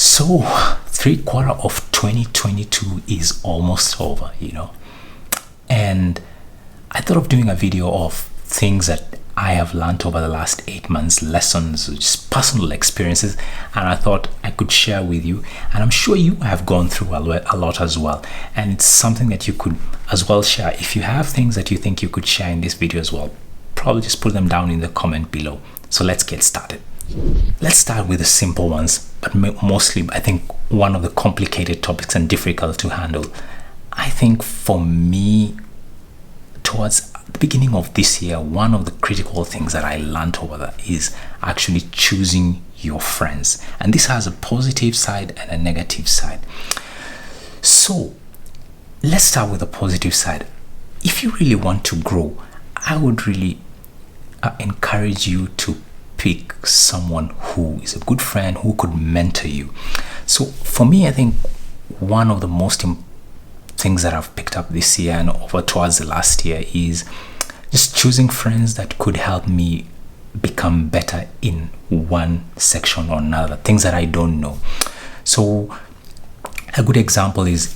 So, 3/4 of 2022 is almost over, and I thought of doing a video of things that I have learned over the last 8 months, lessons, just personal experiences, and I thought I could share with you. And I'm sure you have gone through a lot as well, and it's something that you could as well share. If you have things that you think you could share in this video as well, probably just put them down in the comment below. So let's get started. Let's start with the simple ones, but mostly I think one of the complicated topics and difficult to handle. I think for me, towards the beginning of this year, one of the critical things that I learned over that is actually choosing your friends. And this has a positive side and a negative side. So let's start with the positive side. If you really want to grow, I would really encourage you to pick someone who is a good friend, who could mentor you. So for me, I think one of the most things that I've picked up this year and over towards the last year is just choosing friends that could help me become better in one section or another, things that I don't know. So a good example is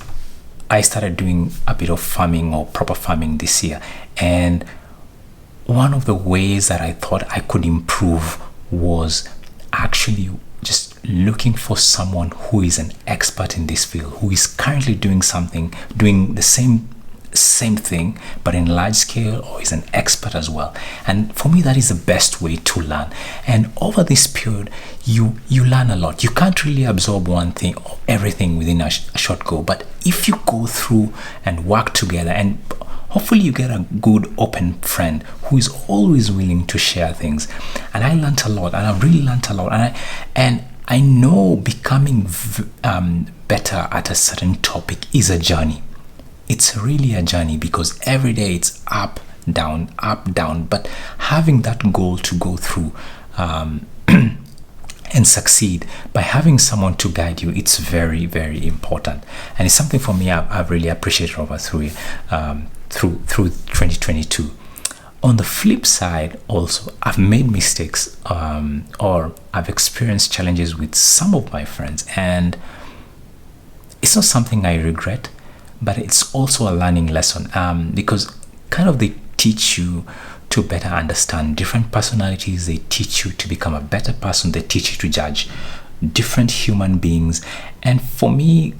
I started doing a bit of farming or proper farming this year, and one of the ways that I thought I could improve was actually just looking for someone who is an expert in this field, who is currently doing the same thing, but in large scale, or is an expert as well. And for me, that is the best way to learn. And over this period, you learn a lot. You can't really absorb one thing or everything within a short go, but if you go through and work together, and hopefully you get a good open friend who is always willing to share things. And I learned a lot, and I've really learned a lot. And I know becoming better at a certain topic is a journey. It's really a journey, because every day it's up, down, but having that goal to go through and succeed by having someone to guide you, it's very, very important. And it's something for me I've really appreciated over through 2022. On the flip side, also, I've made mistakes or I've experienced challenges with some of my friends, and it's not something I regret, but it's also a learning lesson, because kind of they teach you to better understand different personalities. They teach you to become a better person. They teach you to judge different human beings. And for me,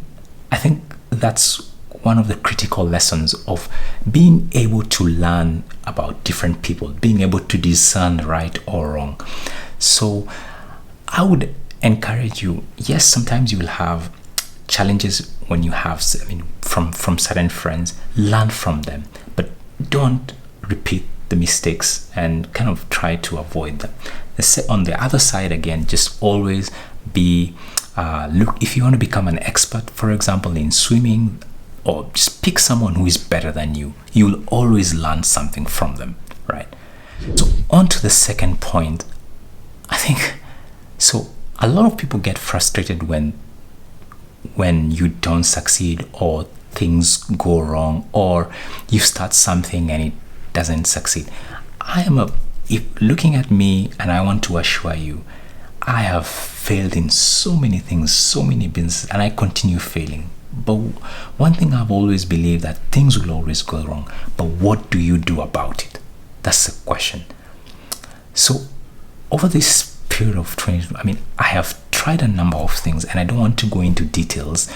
I think that's one of the critical lessons of being able to learn about different people, being able to discern right or wrong. So I would encourage you, yes, sometimes you will have challenges when you have, from certain friends. Learn from them, but don't repeat the mistakes and kind of try to avoid them. On the other side, again, just always be look, if you want to become an expert, for example, in swimming, or just pick someone who is better than you. You will always learn something from them, right? So on to the second point. I think, so a lot of people get frustrated when you don't succeed, or things go wrong, or you start something and it doesn't succeed. If looking at me, and I want to assure you, I have failed in so many things, so many businesses, and I continue failing. But one thing I've always believed, that things will always go wrong, but what do you do about it? That's the question. So over this period of 20, I have tried a number of things, and I don't want to go into details,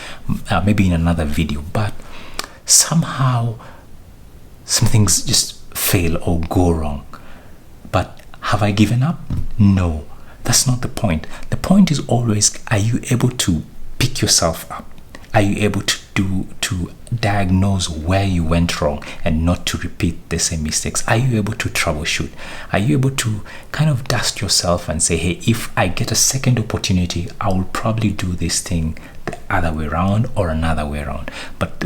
maybe in another video, but somehow some things just fail or go wrong. But have I given up? No, that's not the point. The point is always, are you able to pick yourself up? Are you able to diagnose where you went wrong and not to repeat the same mistakes? Are you able to troubleshoot? Are you able to kind of dust yourself and say, hey, if I get a second opportunity, I will probably do this thing the other way around or another way around. But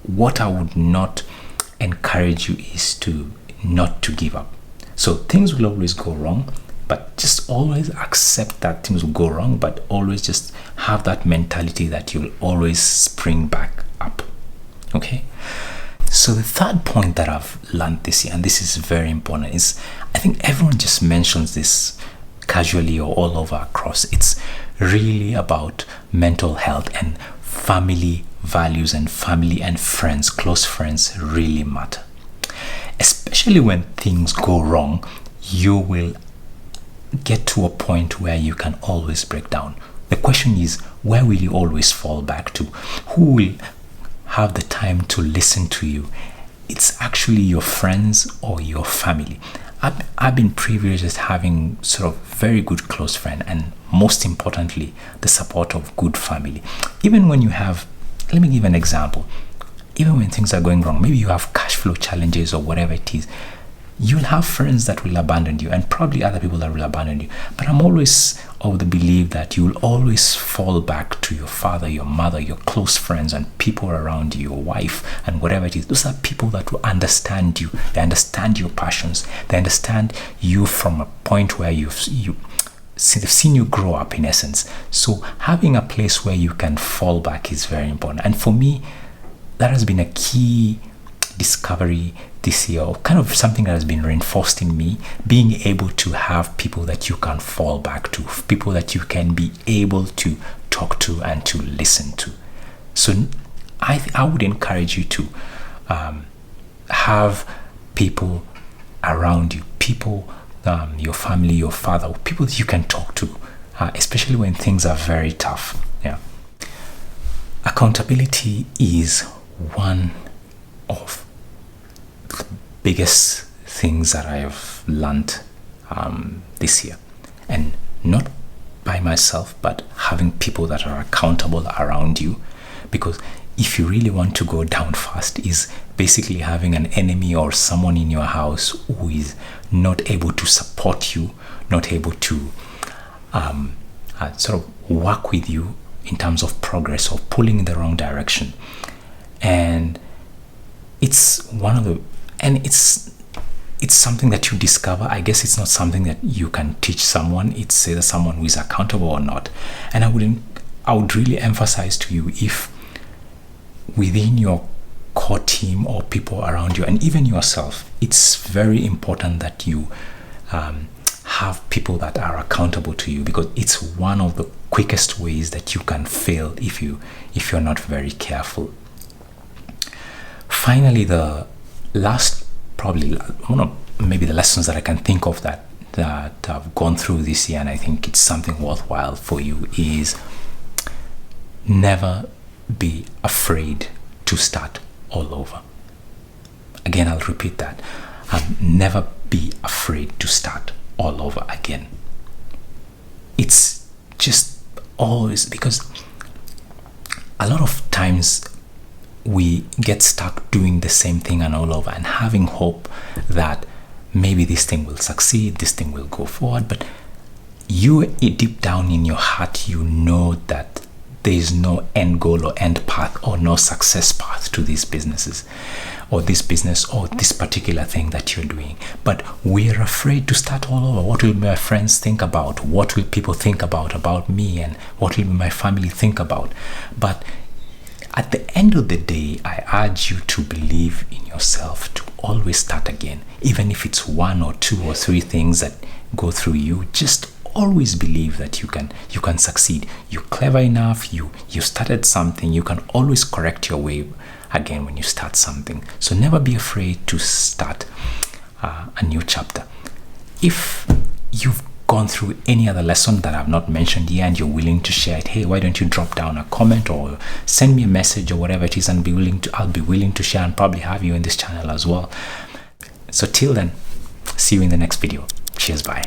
what I would not encourage you is to not to give up. So things will always go wrong, but just always accept that things will go wrong, but always just have that mentality that you'll always spring back up. Okay? So the third point that I've learned this year, and this is very important, is I think everyone just mentions this casually or all over across. It's really about mental health, and family values and family and friends, close friends, really matter. Especially when things go wrong, you will get to a point where you can always break down. The question is, where will you always fall back to? Who will have the time to listen to you? It's actually your friends or your family. I've been privileged at having sort of very good close friend, and most importantly, the support of good family. Even when you have, let me give an example. Even when things are going wrong, maybe you have cash flow challenges or whatever it is, you'll have friends that will abandon you, and probably other people that will abandon you. But I'm always of the belief that you'll always fall back to your father, your mother, your close friends, and people around you, your wife, and whatever it is. Those are people that will understand you. They understand your passions. They understand you from a point where they've seen you grow up, in essence. So having a place where you can fall back is very important. And for me, that has been a key discovery this year, or kind of something that has been reinforced in me, being able to have people that you can fall back to, people that you can be able to talk to and to listen to. So I would encourage you to have people around you, people, your family, your father, people that you can talk to, especially when things are very tough. Yeah. Accountability is one of the biggest things that I have learned this year, and not by myself, but having people that are accountable around you. Because if you really want to go down fast, is basically having an enemy or someone in your house who is not able to support you, not able to sort of work with you in terms of progress, or pulling in the wrong direction. And it's something that you discover. I guess it's not something that you can teach someone. It's either someone who is accountable or not. And I would really emphasize to you, if within your core team or people around you, and even yourself, it's very important that you have people that are accountable to you, because it's one of the quickest ways that you can fail if you're not very careful. Finally, the last, probably one of maybe the lessons that I can think of that I've gone through this year, and I think it's something worthwhile for you, is never be afraid to start all over. Again, I'll repeat that. Never be afraid to start all over again. It's just always, because a lot of times we get stuck doing the same thing and all over, and having hope that maybe this thing will succeed, this thing will go forward. But you, deep down in your heart, you know that there is no end goal or end path, or no success path to these businesses, or this business, or this particular thing that you're doing. But we're afraid to start all over. What will my friends think about? What will people think about me? And what will my family think about? But at the end of the day, I urge you to believe in yourself, to always start again. Even if it's one or two or three things that go through you, just always believe that you can succeed. You're clever enough, you started something, you can always correct your way again when you start something. So never be afraid to start a new chapter. If you've gone through any other lesson that I've not mentioned here and you're willing to share it, hey, why don't you drop down a comment or send me a message or whatever it is, and I'll be willing to share, and probably have you in this channel as well. So till then, see you in the next video. Cheers, bye.